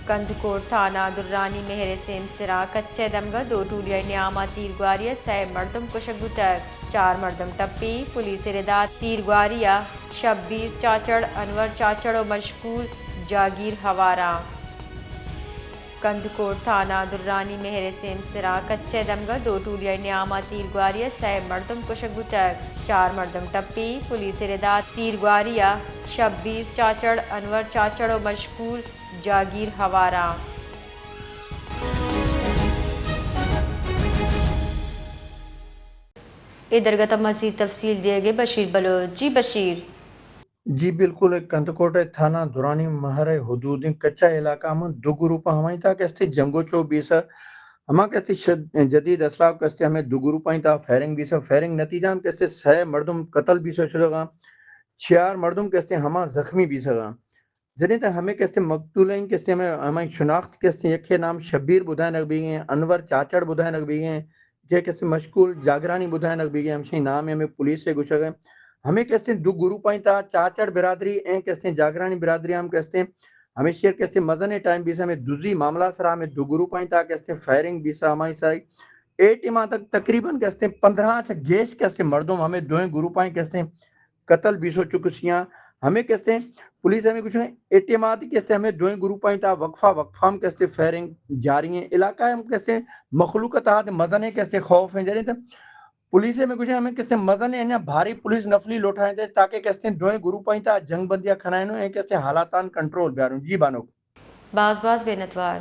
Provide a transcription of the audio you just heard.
کندھکوٹ تھانہ درانی مہر سیم سرا کچے دمگا دو ٹولیا نیاما تیرگواریا سہ مردم کشک بوتک 4 مردم ٹپی پولیس ردات تیرگواریا شبیر چاچڑ انور چاچڑ و مشکور جاگیر ہوارا کندھکوٹ تھانہ درانی مہر سیم سرا کچے دمگا دو ٹولیا نیاما تیرگواریا سہ مردم کشک بوتک 4 مردم ٹپی پولیس ردات تیرگواریا شبیر چاچڑ انور چاچڑ و مشکور جاگیر ہوارا ادھر گتا مزید تفصیل دیے گے بشیر بلوچ جی بشیر جی بالکل کنتکوٹ تھانہ دورانی مہر حدود کچا علاقہ میں دو گروپ ہمیں تا کہتے جنگو چو بیسا ہما کہتے جدید اسلاف کہتے ہمیں دو گروپ ہیں تا فیرنگ بیسا فیرنگ نتیجہ ہم کہتے 6 مردم قتل بیسا شدہ گا 4 مردم کہتے ہما زخمی بیسا گا جنہیں تا ہمیں کہتے مقتول ہیں کہتے ہمیں شناخت کہتے یکے نام شبیر بدھائے نگ بھی گئے انور چاچڑ بدھائے نگ بھی گئے یہ کہتے مشکول جاگرانی بدھائے نگ بھی گئے ہمشہ نام ہے ہمیں پولیس سے گوشا گئے ہمیں کہتے ہیں دو گروپ ہیں تا چاچڑ برادری ہیں کہتے ہیں جاگرانی برادری ہم کہتے ہیں ہمیں شیر کہتے ہیں مزن ٹائم بیسا ہمیں دوزی معاملہ سرا ہمیں دو گروپ ہیں تا کہتے ہیں فائرنگ بیسا ہمیں سرائی 8 ماہ تک تقریباً کہتے ہیں 15 سے گیش کہتے ہیں مردم ہمیں دوئیں گروپ ہیں کہتے ہیں قتل بیسو چکسیاں ہمیں کہتے ہیں پولیس ہمیں کچھ اعتمادی کہتے ہیں ہمیں دوئیں گروپ ہیں تا وقفہ ہم کہتے ہیں فائرنگ جاری ہیں علاقہ ہم کہتے ہیں مخلوقات مزن ہے کہتے ہیں خوف ہیں جنہیں تا پولیس میں کچھ ہمیں کہتے ہیں مزن ہے بھاری پولیس نفلی لوٹائیں دے تاکہ کہتے ہیں دوئیں گروپ ہیں تا جنگ بندیاں کھنائیں ہیں کہتے ہیں حالاتان کنٹرول بیاروں جی بانو باز بے نتوار